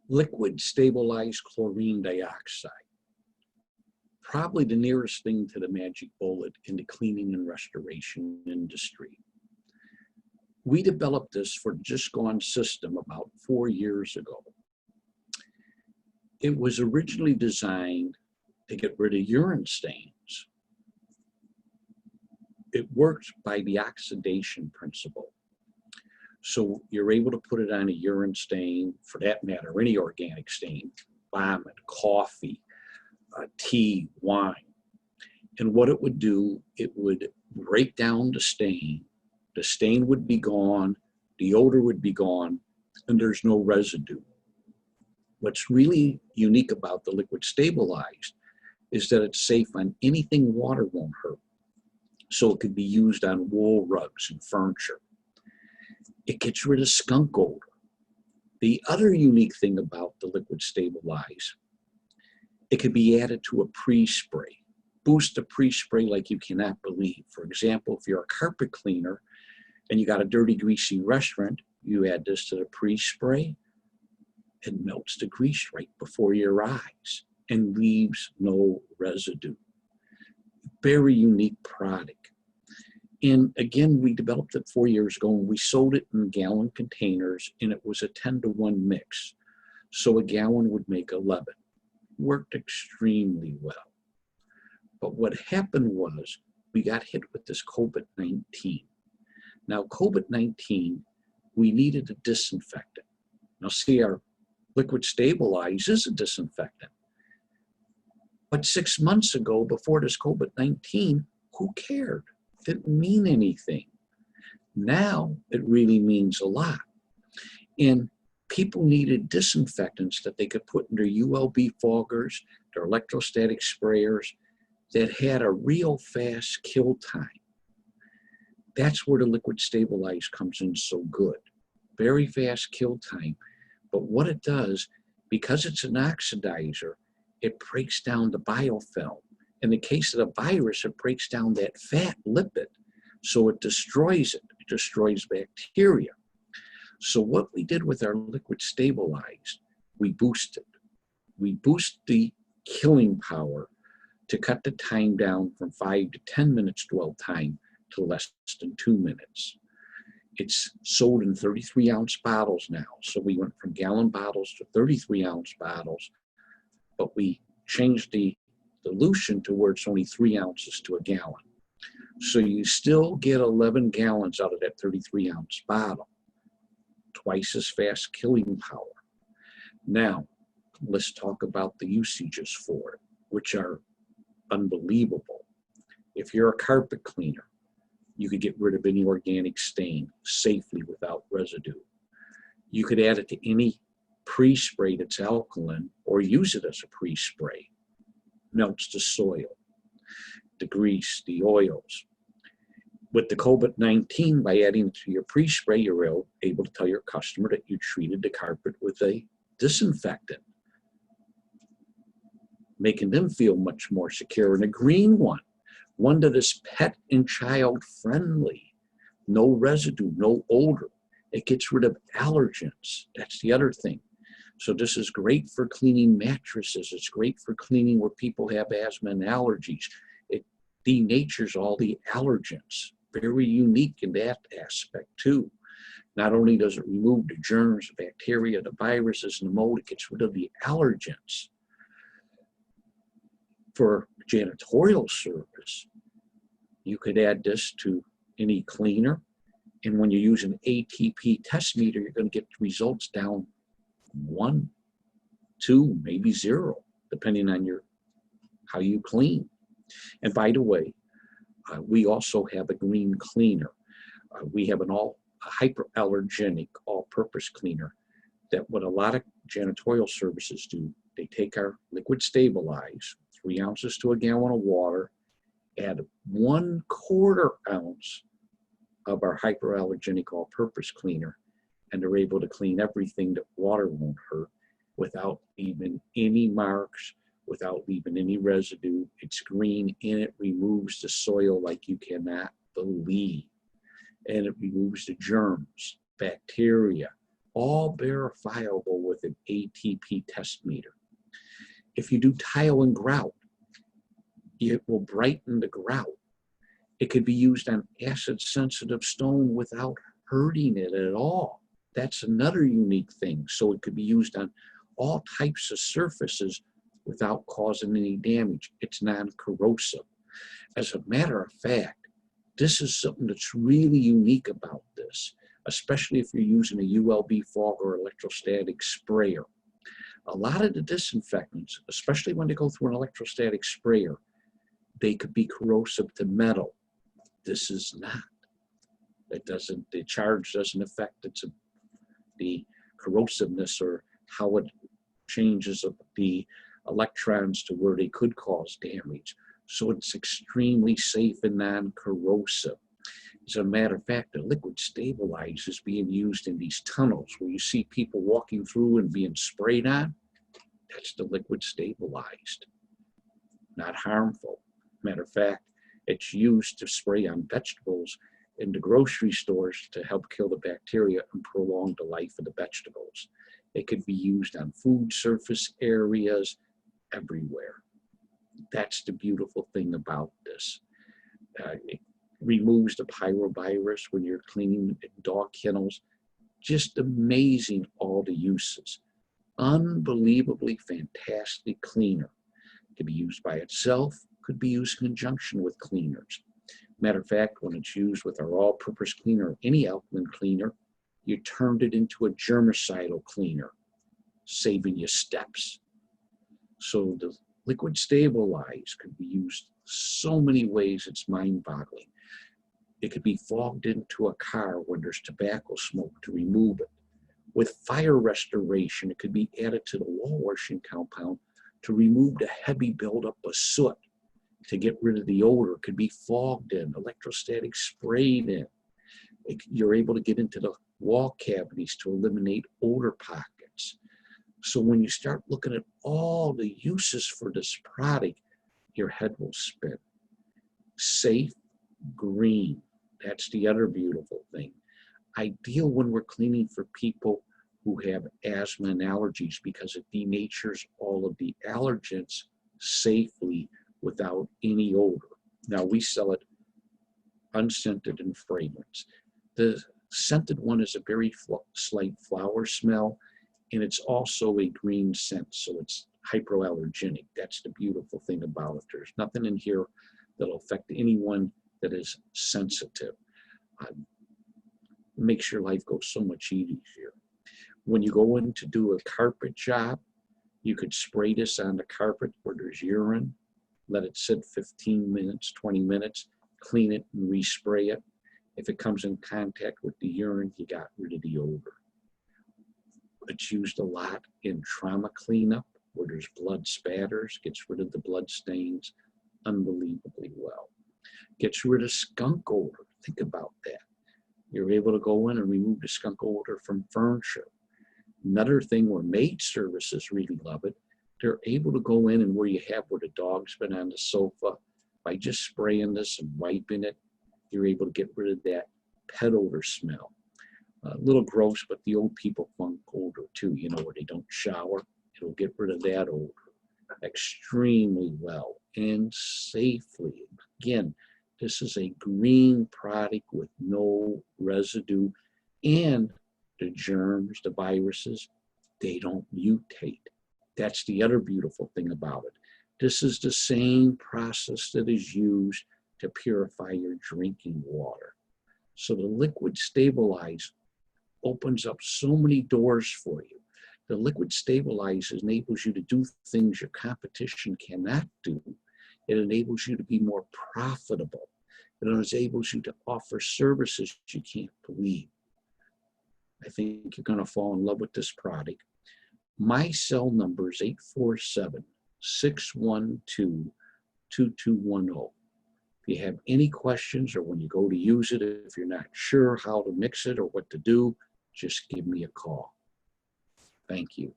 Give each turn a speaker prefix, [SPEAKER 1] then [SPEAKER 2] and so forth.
[SPEAKER 1] Liquid stabilized chlorine dioxide. Probably the nearest thing to the magic bullet in the cleaning and restoration industry. We developed this for the JustGone system about 4 years ago. It was originally designed to get rid of urine stains. It works by the oxidation principle. So you're able to put it on a urine stain, for that matter, any organic stain, vomit, coffee, tea, wine. And what it would do, it would break down the stain would be gone, the odor would be gone, and there's no residue. What's really unique about the liquid stabilized is that it's safe on anything water won't hurt. So it could be used on wool rugs and furniture. It gets rid of skunk odor. The other unique thing about the liquid stabilized, it could be added to a pre-spray. Boost a pre-spray like you cannot believe. For example, if you're a carpet cleaner and you got a dirty, greasy restaurant, you add this to the pre-spray, it melts the grease right before your eyes and leaves no residue. Very unique product. And again, we developed it 4 years ago and we sold it in gallon containers, and it was a 10-to-1 mix. So a gallon would make 11. Worked extremely well. But what happened was we got hit with this COVID-19. Now, COVID-19, we needed a disinfectant. Now, see, our liquid stabilized is a disinfectant. But 6 months ago, before this COVID-19, who cared? Didn't mean anything. Now, it really means a lot. And people needed disinfectants that they could put in their ULB foggers, their electrostatic sprayers, that had a real fast kill time. That's where the liquid stabilized comes in so good. Very fast kill time. But what it does, because it's an oxidizer, it breaks down the biofilm. In the case of the virus, it breaks down that fat lipid. So it destroys it. It destroys bacteria. So what we did with our liquid stabilized, we boosted. We boost the killing power to cut the time down from 5 to 10 minutes dwell time to less than 2 minutes. It's sold in 33-ounce bottles now. So we went from gallon bottles to 33-ounce bottles, but we changed the dilution to where it's only 3 ounces to a gallon. So you still get 11 gallons out of that 33-ounce bottle. Twice as fast killing power. Now, let's talk about the usages for it, which are unbelievable. If you're a carpet cleaner, you could get rid of any organic stain safely without residue. You could add it to any pre-spray that's alkaline or use it as a pre-spray. Melts the soil, the grease, the oils. With the COVID-19, by adding it to your pre-spray, you're able to tell your customer that you treated the carpet with a disinfectant, making them feel much more secure. And a green one that is pet and child friendly, no residue, no odor. It gets rid of allergens. That's the other thing. So this is great for cleaning mattresses. It's great for cleaning where people have asthma and allergies. It denatures all the allergens. Very unique in that aspect too. Not only does it remove the germs, the bacteria, the viruses, and the mold, it gets rid of the allergens. For janitorial service, you could add this to any cleaner. And when you use an ATP test meter, you're going to get results down 1, 2, maybe 0, depending on how you clean. And by the way, we also have a green cleaner. We have a hyperallergenic all-purpose cleaner that what a lot of janitorial services do, they take our liquid stabilized, 3 ounces to a gallon of water, add 1/4 ounce of our hyperallergenic all-purpose cleaner, and they're able to clean everything that water won't hurt without leaving any marks, without leaving any residue. It's green and it removes the soil like you cannot believe. And it removes the germs, bacteria, all verifiable with an ATP test meter. If you do tile and grout, it will brighten the grout. It could be used on acid-sensitive stone without hurting it at all. That's another unique thing. So it could be used on all types of surfaces without causing any damage. It's non-corrosive. As a matter of fact, this is something that's really unique about this, especially if you're using a ULB fog or electrostatic sprayer. A lot of the disinfectants, especially when they go through an electrostatic sprayer, they could be corrosive to metal. This is not. The charge doesn't affect the corrosiveness or how it changes the electrons to where they could cause damage. So it's extremely safe and non-corrosive. As a matter of fact, the liquid stabilizer is being used in these tunnels where you see people walking through and being sprayed on. That's the liquid stabilized. Not harmful. Matter of fact, it's used to spray on vegetables in the grocery stores to help kill the bacteria and prolong the life of the vegetables. It could be used on food surface areas everywhere. That's the beautiful thing about this. It removes the pyrovirus when you're cleaning dog kennels. Just amazing, all the uses. Unbelievably fantastic cleaner. It can be used by itself, could be used in conjunction with cleaners. Matter of fact, when it's used with our all-purpose cleaner, any alkaline cleaner, you turned it into a germicidal cleaner, saving you steps. So the liquid stabilized could be used so many ways, it's mind-boggling. It could be fogged into a car when there's tobacco smoke to remove it. With fire restoration, it could be added to the wall washing compound to remove the heavy buildup of soot, to get rid of the odor. It could be fogged in, electrostatic sprayed in. You're able to get into the wall cavities to eliminate odor pockets. So when you start looking at all the uses for this product, your head will spin. Safe, green. That's the other beautiful thing. Ideal when we're cleaning for people who have asthma and allergies because it denatures all of the allergens safely without any odor. Now we sell it unscented and fragrance. The scented one is a very slight flower smell, and it's also a green scent, so it's hypoallergenic. That's the beautiful thing about it. There's nothing in here that'll affect anyone that is sensitive. Makes your life go so much easier. When you go in to do a carpet job, you could spray this on the carpet where there's urine, let it sit 15 minutes, 20 minutes, clean it and respray it. If it comes in contact with the urine, you got rid of the odor. It's used a lot in trauma cleanup where there's blood spatters, gets rid of the blood stains unbelievably well. Gets rid of skunk odor. Think about that. You're able to go in and remove the skunk odor from furniture. Another thing where maid services really love it, they're able to go in and where the dog's been on the sofa, by just spraying this and wiping it, you're able to get rid of that pet odor smell. A little gross, but the old people funk odor too, you know, where they don't shower. It'll get rid of that odor extremely well and safely. Again, this is a green product with no residue, and the germs, the viruses, they don't mutate. That's the other beautiful thing about it. This is the same process that is used to purify your drinking water. So the liquid stabilize opens up so many doors for you. The liquid stabilizer enables you to do things your competition cannot do. It enables you to be more profitable. It enables you to offer services you can't believe. I think you're going to fall in love with this product. My cell number is 847-612-2210. If you have any questions or when you go to use it, if you're not sure how to mix it or what to do, just give me a call. Thank you.